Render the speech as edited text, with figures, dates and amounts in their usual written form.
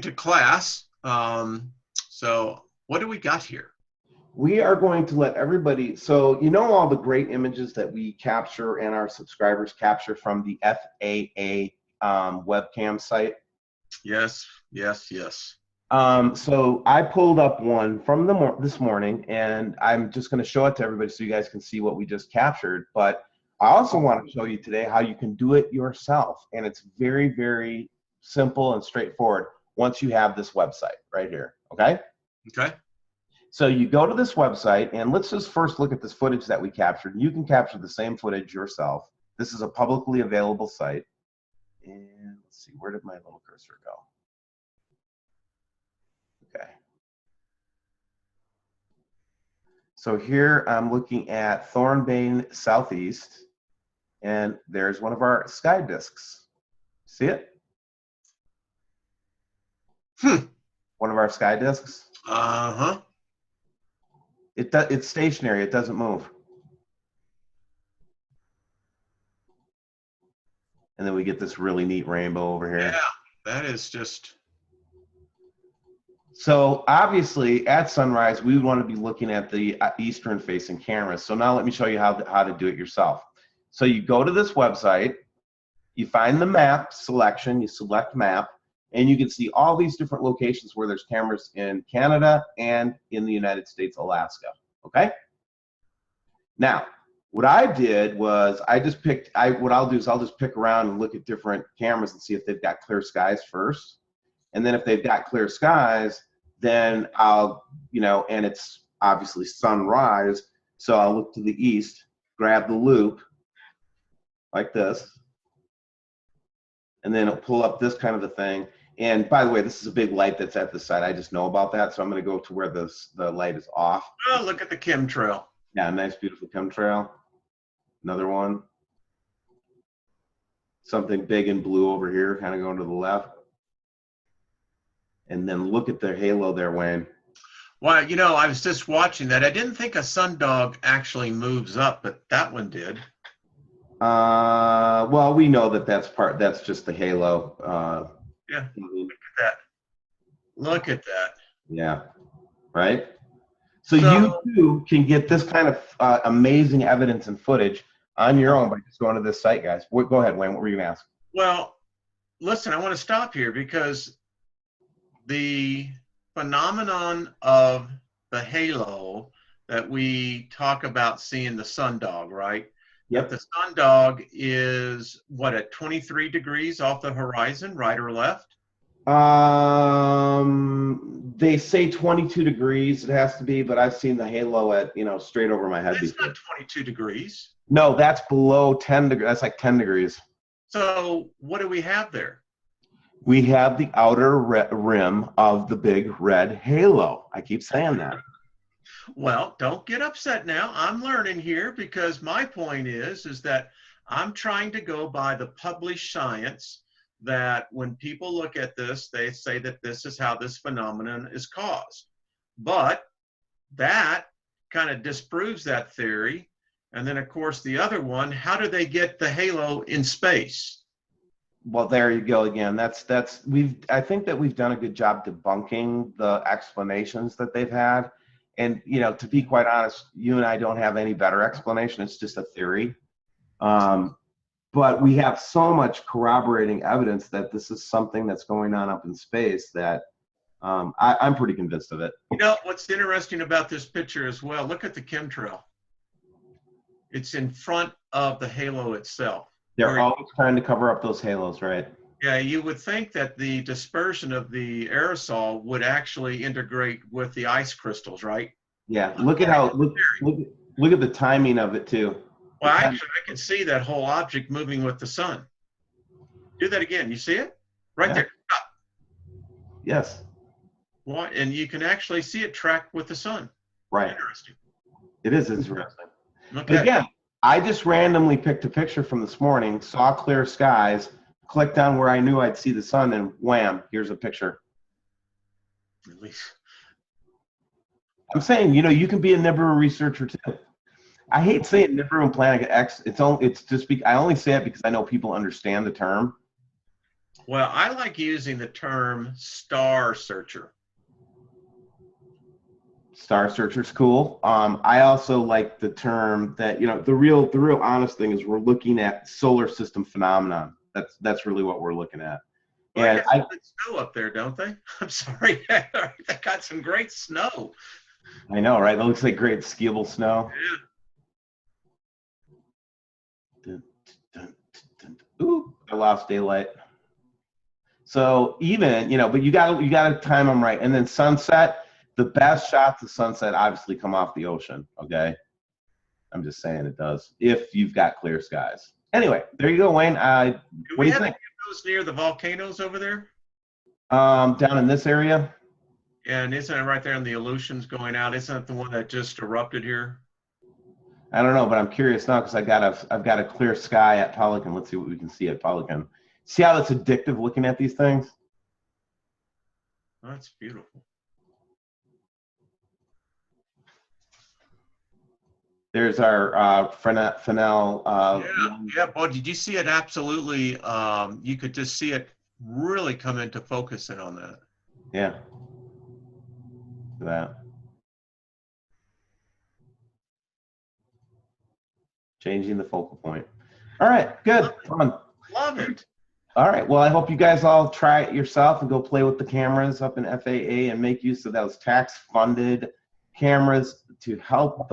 to class. So what do we got here? We are going to let everybody, so you know all the great images that we capture and our subscribers capture from the FAA webcam site? Yes, yes, yes. So I pulled up one from this morning, and I'm just going to show it to everybody so you guys can see what we just captured. But I also want to show you today how you can do it yourself, and it's very, very simple and straightforward once you have this website right here, okay? Okay. So you go to this website, and let's just first look at this footage that we captured. You can capture the same footage yourself. This is a publicly available site. And let's see, where did my little cursor go? Okay. So here I'm looking at Thornbane Southeast, and there's one of our sky discs. See it? One of our sky discs. Uh-huh. It's stationary, it doesn't move. And then we get this really neat rainbow over here. Yeah, that is just... So obviously at sunrise, we would want to be looking at the eastern facing cameras. So now let me show you how to do it yourself. So you go to this website, you find the map selection, you select map, and you can see all these different locations where there's cameras in Canada and in the United States, Alaska, okay? Now, what I did was I just picked, what I'll do is I'll just pick around and look at different cameras and see if they've got clear skies first. And then if they've got clear skies, then I'll, and it's obviously sunrise, so I'll look to the east, grab the loop like this, and then it'll pull up this kind of a thing. And by the way, this is a big light that's at the side. I just know about that, so I'm going to go to where the light is off. Oh, look at the chemtrail. Yeah, nice, beautiful chemtrail. Another one. Something big and blue over here, kind of going to the left. And then look at the halo there, Wayne. Well, I was just watching that. I didn't think a sundog actually moves up, but that one did. Well, we know that's just the halo. Yeah, look at that. Look at that. Yeah, right? So you too can get this kind of amazing evidence and footage on your own by just going to this site, guys. Go ahead, Wayne. What were you going to ask? Well, listen, I want to stop here because the phenomenon of the halo that we talk about seeing the sundog, right? Yep. The sundog is what, at 23 degrees off the horizon, right or left? They say 22 degrees it has to be, but I've seen the halo at, straight over my head It's before. not 22 degrees. No, that's below 10 degrees. That's like 10 degrees. So what do we have there? We have the outer rim of the big red halo. I keep saying that. Well, don't get upset now. I'm learning here because my point is that I'm trying to go by the published science that when people look at this, they say that this is how this phenomenon is caused. But that kind of disproves that theory. And then, of course, the other one, how do they get the halo in space? Well, there you go again. I think that we've done a good job debunking the explanations that they've had. And, to be quite honest, you and I don't have any better explanation. It's just a theory. But we have so much corroborating evidence that this is something that's going on up in space that I'm pretty convinced of it. What's interesting about this picture as well, look at the chemtrail. It's in front of the halo itself. They're always trying to cover up those halos, right? Yeah, you would think that the dispersion of the aerosol would actually integrate with the ice crystals, right? Yeah, look at the timing of it too. Well, actually, I can see that whole object moving with the sun. Do that again. You see it? Right there. Stop. Yes. Well, and you can actually see it track with the sun. Right. Interesting. It is interesting. Okay. But again, I just randomly picked a picture from this morning, saw clear skies, clicked on where I knew I'd see the sun, and wham, here's a picture. At least. I'm saying, you can be a Nibiru researcher too. I hate saying Nibiru and Planet X. I only say it because I know people understand the term. Well, I like using the term star searcher. Star Searcher's cool. I also like the term that, you know, the real honest thing is we're looking at solar system phenomenon. That's really what we're looking at. Well, they And got some good snow up there, don't they? I'm sorry. They got some great snow. I know, right? That looks like great skiable snow. Yeah. Dun, dun, dun, dun. Ooh, I lost daylight. So even, you know, but you gotta time them right. And then sunset, the best shots of sunset obviously come off the ocean. Okay, I'm just saying it does if you've got clear skies. Anyway, there you go, Wayne. Do What we do you have any think? of those near the volcanoes over there? Down in this area, And isn't it right there in the Aleutians going out? Isn't it the one that just erupted here? I don't know, but I'm curious now because I've got a clear sky at Pelican. Let's see what we can see at Pelican. See how that's addictive looking at these things? That's beautiful. There's our Fennel. Yeah, yeah, boy, did you see it? Absolutely. You could just see it really come into focus in on that. Yeah, that changing the focal point. All right, good, fun. Love it. All right, well, I hope you guys all try it yourself and go play with the cameras up in FAA and make use of those tax-funded cameras to help the